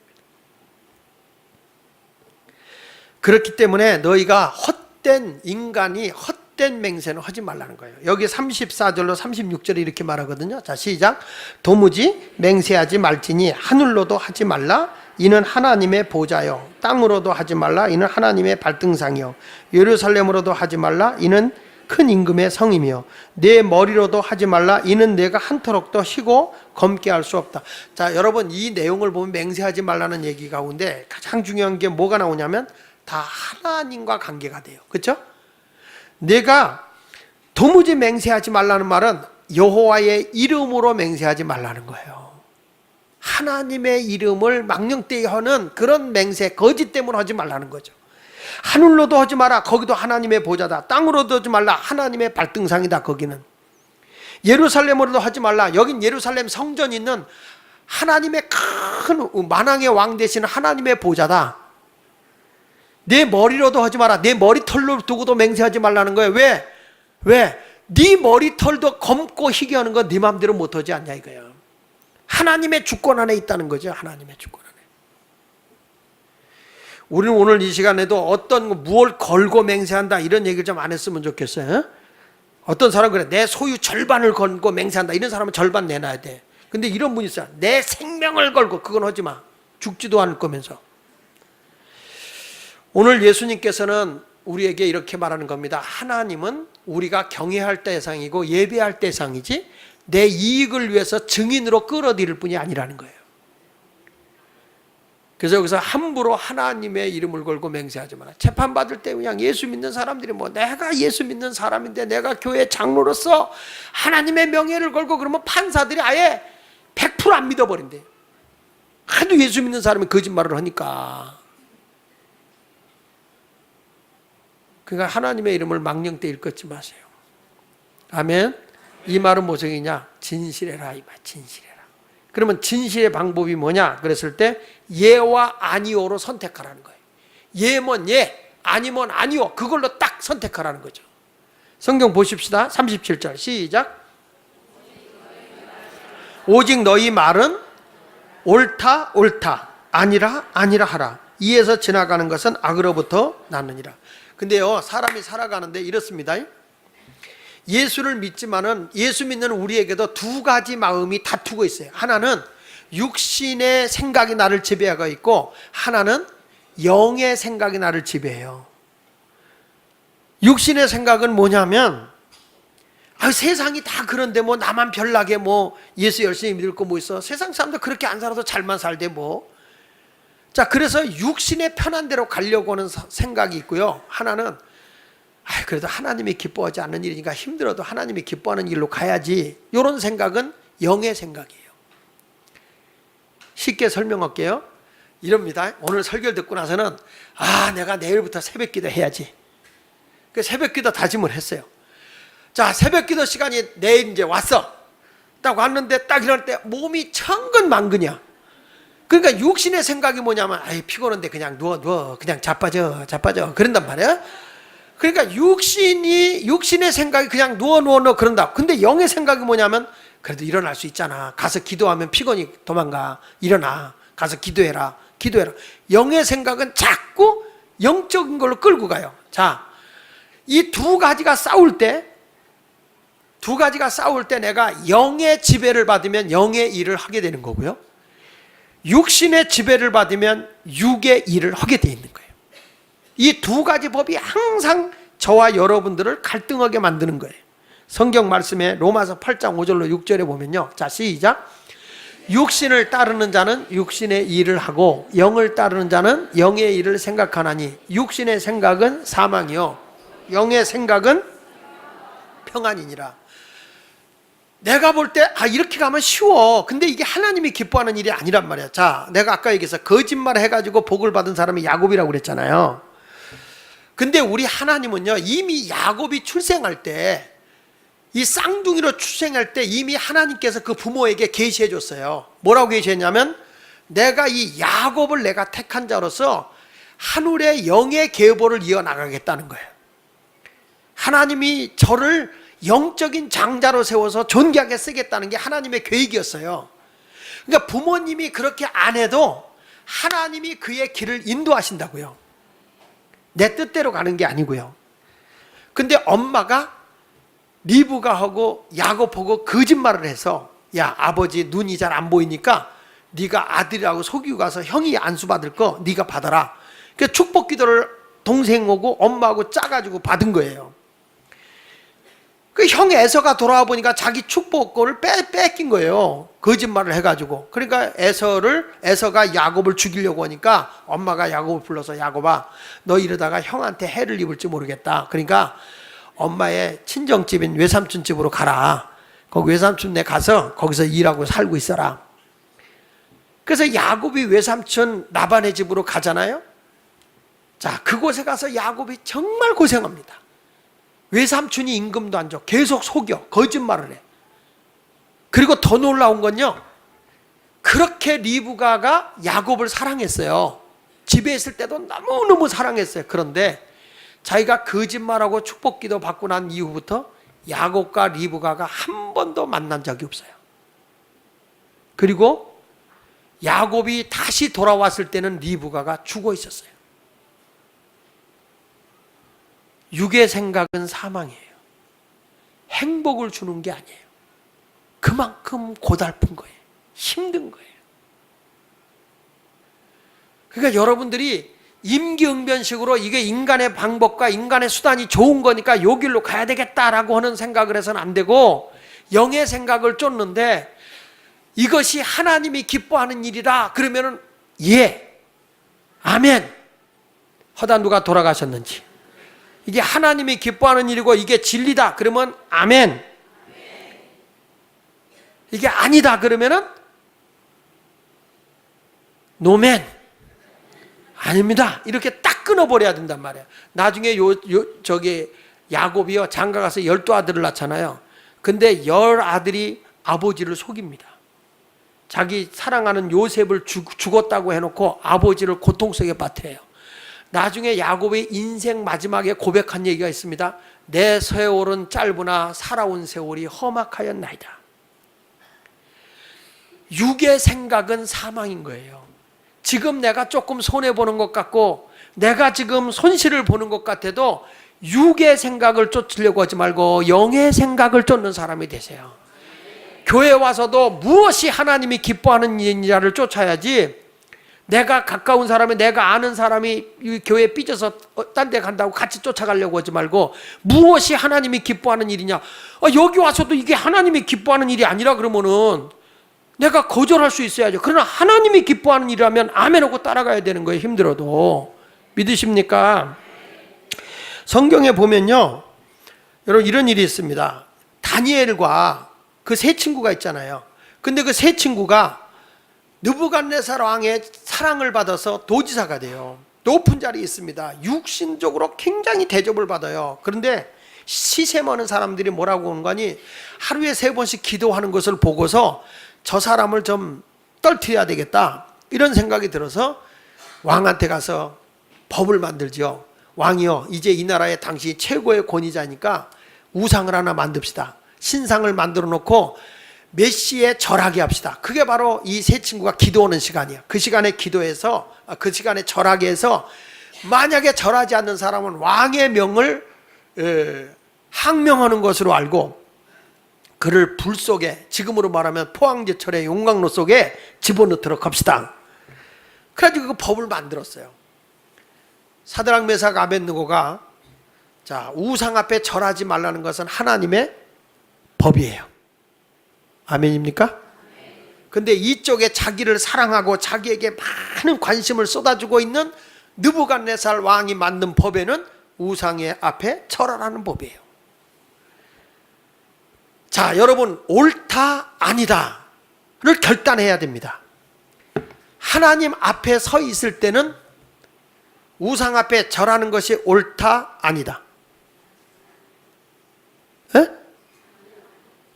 그렇기 때문에 너희가 헛된 인간이 헛된 맹세는 하지 말라는 거예요. 여기 34절로 36절에 이렇게 말하거든요. 자, 시작. 도무지 맹세하지 말지니 하늘로도 하지 말라. 이는 하나님의 보좌요. 땅으로도 하지 말라. 이는 하나님의 발등상이요. 예루살렘으로도 하지 말라. 이는 큰 임금의 성이며 내 머리로도 하지 말라. 이는 내가 한터럭도 쉬고 검게 할 수 없다. 자, 여러분 이 내용을 보면 맹세하지 말라는 얘기 가운데 가장 중요한 게 뭐가 나오냐면 다 하나님과 관계가 돼요. 그렇죠? 내가 도무지 맹세하지 말라는 말은 여호와의 이름으로 맹세하지 말라는 거예요. 하나님의 이름을 망령되이 하는 그런 맹세, 거짓 때문에 하지 말라는 거죠. 하늘로도 하지 마라. 거기도 하나님의 보좌다. 땅으로도 하지 말라. 하나님의 발등상이다. 거기는. 예루살렘으로도 하지 말라. 여긴 예루살렘 성전이 있는 하나님의 큰 만왕의 왕 되시는 하나님의 보좌다. 내 머리로도 하지 마라. 내 머리털로 두고도 맹세하지 말라는 거예요. 왜? 네 머리털도 검고 희귀하는 건 네 마음대로 못하지 않냐 이거예요. 하나님의 주권 안에 있다는 거죠. 하나님의 주권 안에. 우리는 오늘 이 시간에도 어떤 무엇을 걸고 맹세한다 이런 얘기를 좀 안 했으면 좋겠어요. 어떤 사람은 그래. 내 소유 절반을 걸고 맹세한다. 이런 사람은 절반 내놔야 돼. 근데 이런 분이 있어요. 내 생명을 걸고 그건 하지 마. 죽지도 않을 거면서. 오늘 예수님께서는 우리에게 이렇게 말하는 겁니다. 하나님은 우리가 경외할 대상이고 예배할 대상이지 내 이익을 위해서 증인으로 끌어들일 뿐이 아니라는 거예요. 그래서 여기서 함부로 하나님의 이름을 걸고 맹세하지 마라. 재판받을 때 그냥 예수 믿는 사람들이 뭐 내가 예수 믿는 사람인데 내가 교회 장로로서 하나님의 명예를 걸고 그러면 판사들이 아예 100% 안 믿어버린대요. 하도 예수 믿는 사람이 거짓말을 하니까. 그러니까 하나님의 이름을 망령 때 일컫지 마세요. 아멘. 이 말은 무슨 얘기냐? 진실해라 이 말. 진실해라. 그러면 진실의 방법이 뭐냐? 그랬을 때 예와 아니오로 선택하라는 거예요. 예면 예, 아니면 아니오. 그걸로 딱 선택하라는 거죠. 성경 보십시다. 37절 시작. 오직 너희 말은 옳다 옳다, 아니라 아니라 하라. 이에서 지나가는 것은 악으로부터 났느니라. 근데요, 사람이 살아가는데 이렇습니다. 예수를 믿지만은 예수 믿는 우리에게도 두 가지 마음이 다투고 있어요. 하나는 육신의 생각이 나를 지배하고 있고, 하나는 영의 생각이 나를 지배해요. 육신의 생각은 뭐냐면, 세상이 다 그런데 뭐 나만 별나게 뭐 예수 열심히 믿을 거 뭐 있어. 세상 사람들 그렇게 안 살아도 잘만 살대 뭐. 자, 그래서 육신의 편한 대로 가려고 하는 생각이 있고요. 하나는 그래도 하나님이 기뻐하지 않는 일이니까 힘들어도 하나님이 기뻐하는 일로 가야지. 이런 생각은 영의 생각이에요. 쉽게 설명할게요. 이럽니다. 오늘 설교를 듣고 나서는 내가 내일부터 새벽기도 해야지. 그 새벽기도 다짐을 했어요. 자, 새벽기도 시간이 내일 이제 왔어. 딱 왔는데 딱 이럴 때 몸이 천근만근이야. 그러니까 육신의 생각이 뭐냐면 피곤한데 그냥 누워 그냥 자빠져 그런단 말이야. 그러니까 육신의 생각이 그냥 누워 그런다. 근데 영의 생각이 뭐냐면 그래도 일어날 수 있잖아. 가서 기도하면 피곤이 도망가. 일어나. 가서 기도해라. 영의 생각은 자꾸 영적인 걸로 끌고 가요. 자, 이 두 가지가 싸울 때 내가 영의 지배를 받으면 영의 일을 하게 되는 거고요. 육신의 지배를 받으면 육의 일을 하게 돼 있는 거예요. 이 두 가지 법이 항상 저와 여러분들을 갈등하게 만드는 거예요. 성경 말씀에 로마서 8장 5절로 6절에 보면요. 자, 시작. 육신을 따르는 자는 육신의 일을 하고 영을 따르는 자는 영의 일을 생각하나니 육신의 생각은 사망이요 영의 생각은 평안이니라. 내가 볼 때 이렇게 가면 쉬워. 근데 이게 하나님이 기뻐하는 일이 아니란 말이야. 자, 내가 아까 얘기해서 거짓말 해가지고 복을 받은 사람이 야곱이라고 그랬잖아요. 근데 우리 하나님은요, 이미 야곱이 출생할 때, 이 쌍둥이로 출생할 때 이미 하나님께서 그 부모에게 계시해 줬어요. 뭐라고 계시했냐면, 내가 이 야곱을 내가 택한 자로서 하늘의 영의 계보를 이어나가겠다는 거예요. 하나님이 저를 영적인 장자로 세워서 존귀하게 쓰겠다는 게 하나님의 계획이었어요. 그러니까 부모님이 그렇게 안 해도 하나님이 그의 길을 인도하신다고요. 내 뜻대로 가는 게 아니고요. 근데 엄마가 리브가하고 야곱하고 거짓말을 해서 야, 아버지 눈이 잘 안 보이니까 네가 아들이라고 속이고 가서 형이 안수받을 거 네가 받아라. 그래서 축복 기도를 동생하고 엄마하고 짜가지고 받은 거예요. 그 형 에서가 돌아와 보니까 자기 축복권을 뺏긴 거예요. 거짓말을 해가지고. 그러니까 에서가 야곱을 죽이려고 하니까 엄마가 야곱을 불러서 야곱아, 너 이러다가 형한테 해를 입을지 모르겠다. 그러니까 엄마의 친정집인 외삼촌 집으로 가라. 거기 외삼촌네 가서 거기서 일하고 살고 있어라. 그래서 야곱이 외삼촌 라반의 집으로 가잖아요. 자, 그곳에 가서 야곱이 정말 고생합니다. 외삼촌이 임금도 안 줘. 계속 속여. 거짓말을 해. 그리고 더 놀라운 건요, 그렇게 리브가가 야곱을 사랑했어요. 집에 있을 때도 너무너무 사랑했어요. 그런데 자기가 거짓말하고 축복기도 받고 난 이후부터 야곱과 리브가가 한 번도 만난 적이 없어요. 그리고 야곱이 다시 돌아왔을 때는 리브가가 죽어 있었어요. 육의 생각은 사망이에요. 행복을 주는 게 아니에요. 그만큼 고달픈 거예요. 힘든 거예요. 그러니까 여러분들이 임기응변식으로 이게 인간의 방법과 인간의 수단이 좋은 거니까 요 길로 가야 되겠다라고 하는 생각을 해서는 안 되고, 영의 생각을 쫓는데 이것이 하나님이 기뻐하는 일이라 그러면은 아멘. 허다 누가 돌아가셨는지. 이게 하나님이 기뻐하는 일이고 이게 진리다 그러면 아멘. 이게 아니다 그러면은 노멘. 아닙니다. 이렇게 딱 끊어버려야 된단 말이에요. 나중에 저기 야곱이요 장가 가서 12아들을 낳잖아요. 근데 10아들이 아버지를 속입니다. 자기 사랑하는 요셉을 죽었다고 해놓고 아버지를 고통 속에 빠뜨려요. 나중에 야곱의 인생 마지막에 고백한 얘기가 있습니다. 내 세월은 짧으나 살아온 세월이 험악하였나이다. 육의 생각은 사망인 거예요. 지금 내가 조금 손해보는 것 같고 내가 지금 손실을 보는 것 같아도 육의 생각을 쫓으려고 하지 말고 영의 생각을 쫓는 사람이 되세요. 교회 와서도 무엇이 하나님이 기뻐하는 일인지를 쫓아야지 내가 가까운 사람이 내가 아는 사람이 교회 삐져서 딴 데 간다고 같이 쫓아가려고 하지 말고 무엇이 하나님이 기뻐하는 일이냐. 여기 와서도 이게 하나님이 기뻐하는 일이 아니라 그러면은 내가 거절할 수 있어야죠. 그러나 하나님이 기뻐하는 일이라면 아멘 하고 따라가야 되는 거예요. 힘들어도. 믿으십니까? 성경에 보면요 여러분 이런 일이 있습니다. 다니엘과 그 세 친구가 있잖아요. 근데 그 세 친구가 느부갓네살 왕의 사랑을 받아서 도지사가 돼요. 높은 자리에 있습니다. 육신적으로 굉장히 대접을 받아요. 그런데 시세 많은 사람들이 뭐라고 하는 거니 하루에 3번씩 기도하는 것을 보고서 저 사람을 좀 떨트려야 되겠다 이런 생각이 들어서 왕한테 가서 법을 만들죠. 왕이요 이제 이 나라의 당시 최고의 권위자니까 우상을 하나 만듭시다. 신상을 만들어 놓고 메시에 절하게 합시다. 그게 바로 이 세 친구가 기도하는 시간이에요. 그 시간에 기도해서 그 시간에 절하게 해서 만약에 절하지 않는 사람은 왕의 명을 항명하는 것으로 알고 그를 불 속에 지금으로 말하면 포항제철의 용광로 속에 집어넣도록 합시다. 그래가지고 그 법을 만들었어요. 사드락 메삭 아벳느고가 자 우상 앞에 절하지 말라는 것은 하나님의 법이에요. 아멘입니까? 근데 이쪽에 자기를 사랑하고 자기에게 많은 관심을 쏟아주고 있는 느부갓네살 왕이 만든 법에는 우상의 앞에 절하라는 법이에요. 자 여러분 옳다 아니다를 결단해야 됩니다. 하나님 앞에 서 있을 때는 우상 앞에 절하는 것이 옳다 아니다. 에?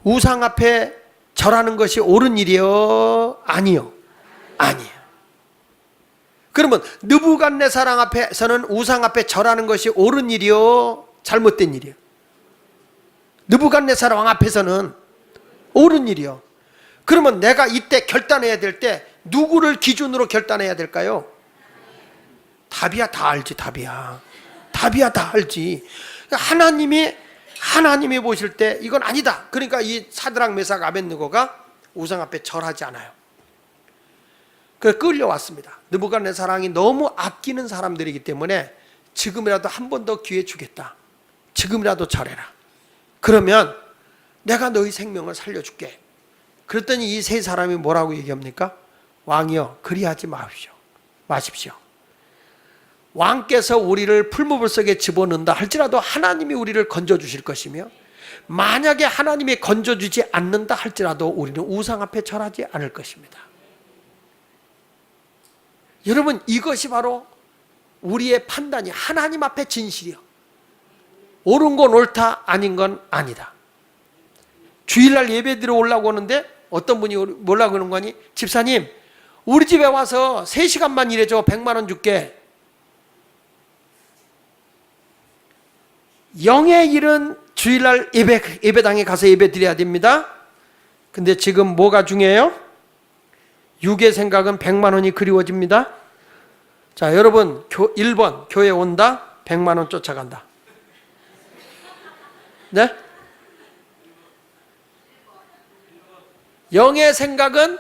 우상 앞에 절하는 것이 옳은 일이요 아니요? 아니에요. 그러면 느부갓네살 왕 앞에서는 우상 앞에 절하는 것이 옳은 일이요 잘못된 일이요? 느부갓네살 왕 앞에서는 옳은 일이요. 그러면 내가 이때 결단해야 될 때 누구를 기준으로 결단해야 될까요? 답이야 다 알지. 답이야 다 알지. 하나님이 보실 때 이건 아니다. 그러니까 이 사드락 메삭 아벳느고가 우상 앞에 절하지 않아요. 그래서 끌려왔습니다. 느부갓네살 왕이 너무 아끼는 사람들이기 때문에 지금이라도 한 번 더 기회 주겠다. 지금이라도 절해라. 그러면 내가 너희 생명을 살려줄게. 그랬더니 이 세 사람이 뭐라고 얘기합니까? 왕이여 그리하지 마십시오. 왕께서 우리를 풀무불 속에 집어넣는다 할지라도 하나님이 우리를 건져주실 것이며 만약에 하나님이 건져주지 않는다 할지라도 우리는 우상 앞에 절하지 않을 것입니다. 여러분 이것이 바로 우리의 판단이 하나님 앞에 진실이요. 옳은 건 옳다 아닌 건 아니다. 주일날 예배 드려 오려고 하는데 어떤 분이 뭐라고 하는 거니? 집사님 우리 집에 와서 3시간만 일해줘 100만 원 줄게. 영의 일은 주일날 예배당에 가서 예배 드려야 됩니다. 근데 지금 뭐가 중요해요? 육의 생각은 100만 원이 그리워집니다. 자 여러분 1번 교회 온다 100만 원 쫓아간다. 네? 영의 생각은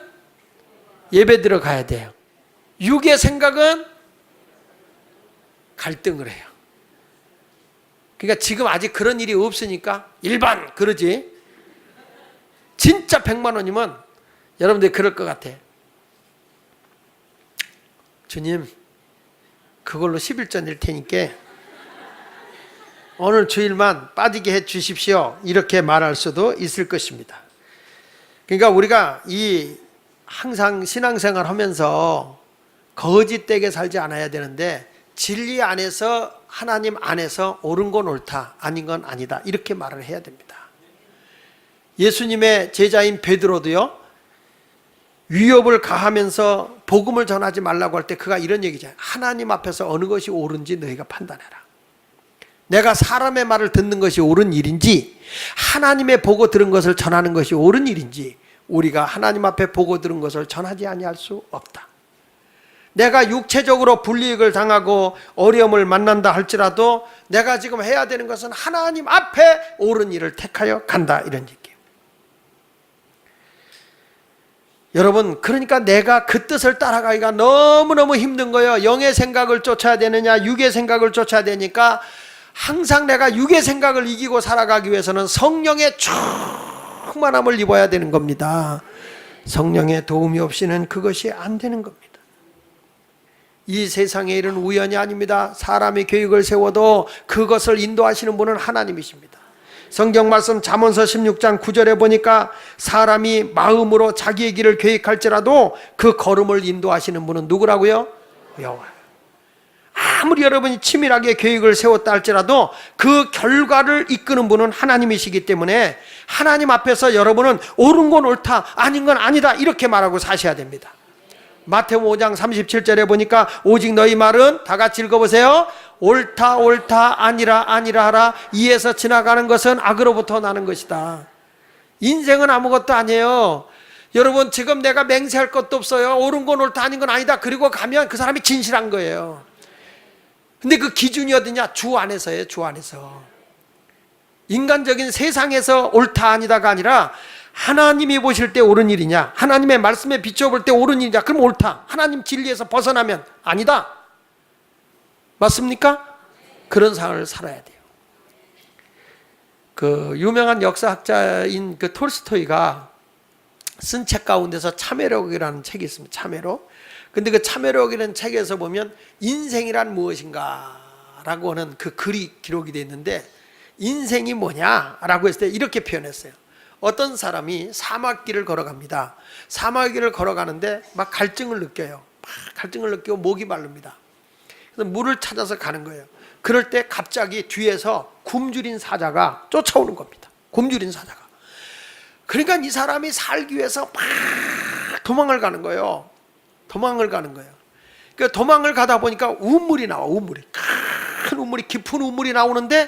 예배 들어가야 돼요. 육의 생각은 갈등을 해요. 그러니까 지금 아직 그런 일이 없으니까 1번 그러지. 진짜 100만 원이면 여러분들이 그럴 것 같아. 주님 그걸로 11전 낼 테니까 오늘 주일만 빠지게 해 주십시오. 이렇게 말할 수도 있을 것입니다. 그러니까 우리가 항상 신앙생활 하면서 거짓되게 살지 않아야 되는데 진리 안에서 하나님 안에서 옳은 건 옳다, 아닌 건 아니다 이렇게 말을 해야 됩니다. 예수님의 제자인 베드로도요, 위협을 가하면서 복음을 전하지 말라고 할 때 그가 이런 얘기잖아요. 하나님 앞에서 어느 것이 옳은지 너희가 판단해라. 내가 사람의 말을 듣는 것이 옳은 일인지 하나님의 보고 들은 것을 전하는 것이 옳은 일인지 우리가 하나님 앞에 보고 들은 것을 전하지 아니할 수 없다. 내가 육체적으로 불이익을 당하고 어려움을 만난다 할지라도 내가 지금 해야 되는 것은 하나님 앞에 옳은 일을 택하여 간다, 이런 얘기예요. 여러분, 그러니까 내가 그 뜻을 따라가기가 너무너무 힘든 거예요. 영의 생각을 쫓아야 되느냐 육의 생각을 쫓아야 되니까 항상 내가 육의 생각을 이기고 살아가기 위해서는 성령의 충만함을 입어야 되는 겁니다. 성령의 도움이 없이는 그것이 안 되는 겁니다. 이 세상의 일은 우연이 아닙니다. 사람이 계획을 세워도 그것을 인도하시는 분은 하나님이십니다. 성경 말씀 잠언서 16장 9절에 보니까 사람이 마음으로 자기의 길을 계획할지라도 그 걸음을 인도하시는 분은 누구라고요? 여호와. 아무리 여러분이 치밀하게 계획을 세웠다 할지라도 그 결과를 이끄는 분은 하나님이시기 때문에 하나님 앞에서 여러분은 옳은 건 옳다, 아닌 건 아니다 이렇게 말하고 사셔야 됩니다. 마태복음 5장 37절에 보니까 오직 너희 말은, 다 같이 읽어보세요. 옳다 옳다 아니라 아니라 하라. 이에서 지나가는 것은 악으로부터 나는 것이다. 인생은 아무것도 아니에요. 여러분, 지금 내가 맹세할 것도 없어요. 옳은 건 옳다, 아닌 건 아니다. 그리고 가면 그 사람이 진실한 거예요. 근데 그 기준이 어디냐? 주 안에서예요. 주 안에서. 인간적인 세상에서 옳다 아니다가 아니라 하나님이 보실 때 옳은 일이냐, 하나님의 말씀에 비춰볼 때 옳은 일이냐, 그럼 옳다. 하나님 진리에서 벗어나면 아니다. 맞습니까? 그런 삶을 살아야 돼요. 그 유명한 역사학자인 그 톨스토이가 쓴 책 가운데서 참회록이라는 책이 있습니다. 참회록. 근데 그 참회록이라는 책에서 보면 인생이란 무엇인가 라고 하는 그 글이 기록이 되어 있는데, 인생이 뭐냐라고 했을 때 이렇게 표현했어요. 어떤 사람이 사막길을 걸어갑니다. 사막길을 걸어가는데 막 갈증을 느껴요. 막 갈증을 느끼고 목이 마릅니다. 그래서 물을 찾아서 가는 거예요. 그럴 때 갑자기 뒤에서 굶주린 사자가 쫓아오는 겁니다. 굶주린 사자가. 그러니까 이 사람이 살기 위해서 막 도망을 가는 거예요. 도망을 가는 거예요. 그러니까 도망을 가다 보니까 우물이 나와. 우물이. 큰 우물이, 깊은 우물이 나오는데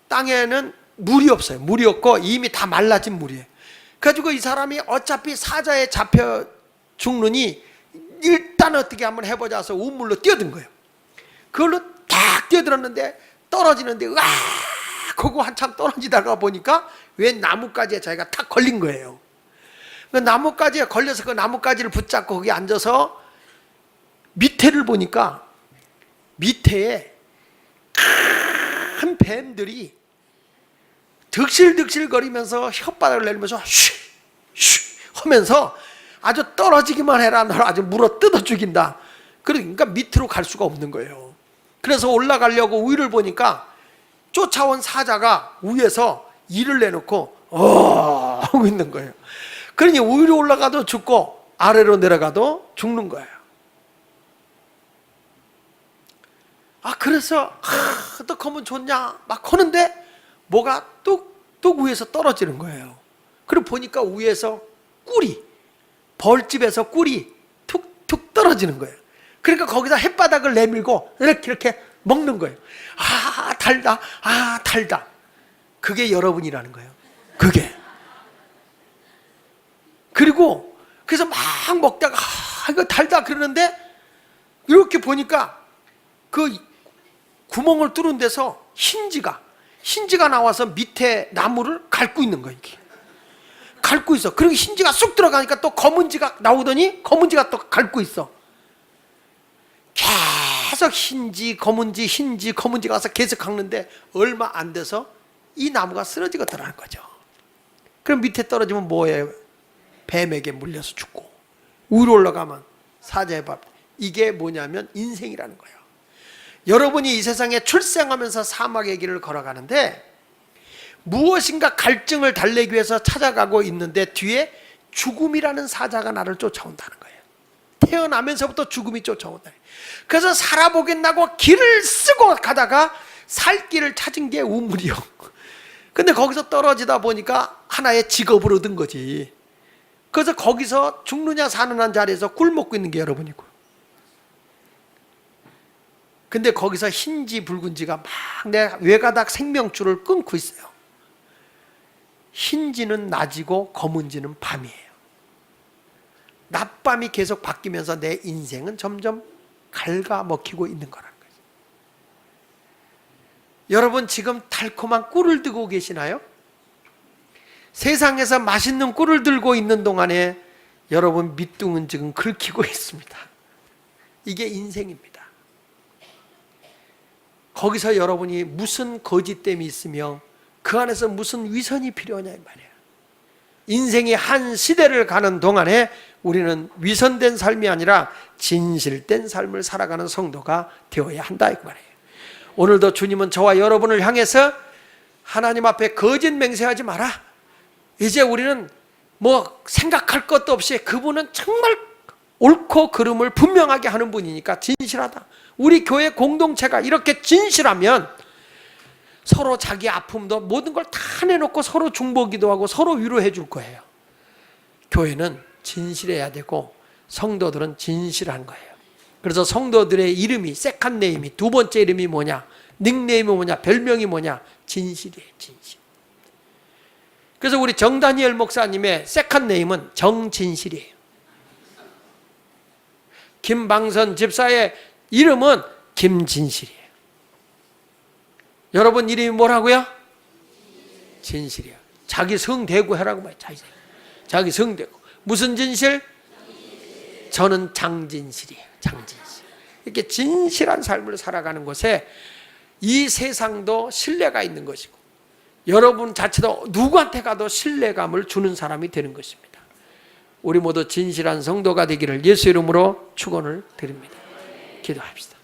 땅에는 물이 없어요. 물이 없고 이미 다 말라진 물이에요. 그래가지고 이 사람이 어차피 사자에 잡혀 죽느니 일단 어떻게 한번 해보자 해서 우물로 뛰어든 거예요. 그걸로 딱 뛰어들었는데 떨어지는데 그거 한참 떨어지다가 보니까 웬 나뭇가지에 자기가 탁 걸린 거예요. 그 나뭇가지에 걸려서 그 나뭇가지를 붙잡고 거기 앉아서 밑에를 보니까 밑에 큰 뱀들이 득실득실 거리면서 혓바닥을 내리면서 쉬쉬 하면서 아주 떨어지기만 해라, 널 아주 물어 뜯어 죽인다. 그러니까 밑으로 갈 수가 없는 거예요. 그래서 올라가려고 위를 보니까 쫓아온 사자가 위에서 이를 내놓고 하고 있는 거예요. 그러니 위로 올라가도 죽고 아래로 내려가도 죽는 거예요. 그래서 어떡하면 좋냐 막 하는데 뭐가 뚝뚝 위에서 떨어지는 거예요. 그리고 보니까 위에서 꿀이, 벌집에서 꿀이 툭툭 떨어지는 거예요. 그러니까 거기다 햇바닥을 내밀고 이렇게 먹는 거예요. 달다, 달다. 그게 여러분이라는 거예요. 그게. 그리고 그래서 막 먹다가 이거 달다 그러는데 이렇게 보니까 그 구멍을 뚫은 데서 흰지가 나와서 밑에 나무를 갉고 있는 거예요. 이게. 갉고 있어. 그리고 흰지가 쑥 들어가니까 또 검은지가 나오더니 검은지가 또 갉고 있어. 계속 흰지 검은지가 와서 계속 깎는데 얼마 안 돼서 이 나무가 쓰러지겠더라는 거죠. 그럼 밑에 떨어지면 뭐예요? 뱀에게 물려서 죽고, 위로 올라가면 사자의 밥. 이게 뭐냐면 인생이라는 거예요. 여러분이 이 세상에 출생하면서 사막의 길을 걸어가는데 무엇인가 갈증을 달래기 위해서 찾아가고 있는데 뒤에 죽음이라는 사자가 나를 쫓아온다는 거예요. 태어나면서부터 죽음이 쫓아온다. 그래서 살아보겠다고 길을 쓰고 가다가 살 길을 찾은 게 우물이요. 근데 거기서 떨어지다 보니까 하나의 직업을 얻은 거지. 그래서 거기서 죽느냐 사느냐 자리에서 꿀 먹고 있는 게 여러분이고. 근데 거기서 흰지 붉은지가 막 내 외가닥 생명줄을 끊고 있어요. 흰지는 낮이고 검은지는 밤이에요. 낮밤이 계속 바뀌면서 내 인생은 점점 갉아먹히고 있는 거라는 거죠. 여러분 지금 달콤한 꿀을 들고 계시나요? 세상에서 맛있는 꿀을 들고 있는 동안에 여러분 밑둥은 지금 긁히고 있습니다. 이게 인생입니다. 거기서 여러분이 무슨 거짓됨이 있으며 그 안에서 무슨 위선이 필요하냐 이 말이에요. 인생이 한 시대를 가는 동안에 우리는 위선된 삶이 아니라 진실된 삶을 살아가는 성도가 되어야 한다 이 말이에요. 오늘도 주님은 저와 여러분을 향해서 하나님 앞에 거짓 맹세하지 마라. 이제 우리는 뭐 생각할 것도 없이 그분은 정말 옳고 그름을 분명하게 하는 분이니까 진실하다. 우리 교회 공동체가 이렇게 진실하면 서로 자기 아픔도 모든 걸 다 내놓고 서로 중보기도 하고 서로 위로해 줄 거예요. 교회는 진실해야 되고 성도들은 진실한 거예요. 그래서 성도들의 이름이 세컨 네임이 두 번째 이름이 뭐냐, 닉네임이 뭐냐, 별명이 뭐냐, 진실이에요. 진실. 그래서 우리 정다니엘 목사님의 세컨 네임은 정진실이에요. 김방선 집사의 이름은 김진실이에요. 여러분 이름이 뭐라고요? 진실이에요. 자기 성 대고 하라고 말해요. 자기 성 대고. 무슨 진실? 저는 장진실이에요. 장진실. 이렇게 진실한 삶을 살아가는 곳에 이 세상도 신뢰가 있는 것이고 여러분 자체도 누구한테 가도 신뢰감을 주는 사람이 되는 것입니다. 우리 모두 진실한 성도가 되기를 예수 이름으로 축원을 드립니다. 기도합시다.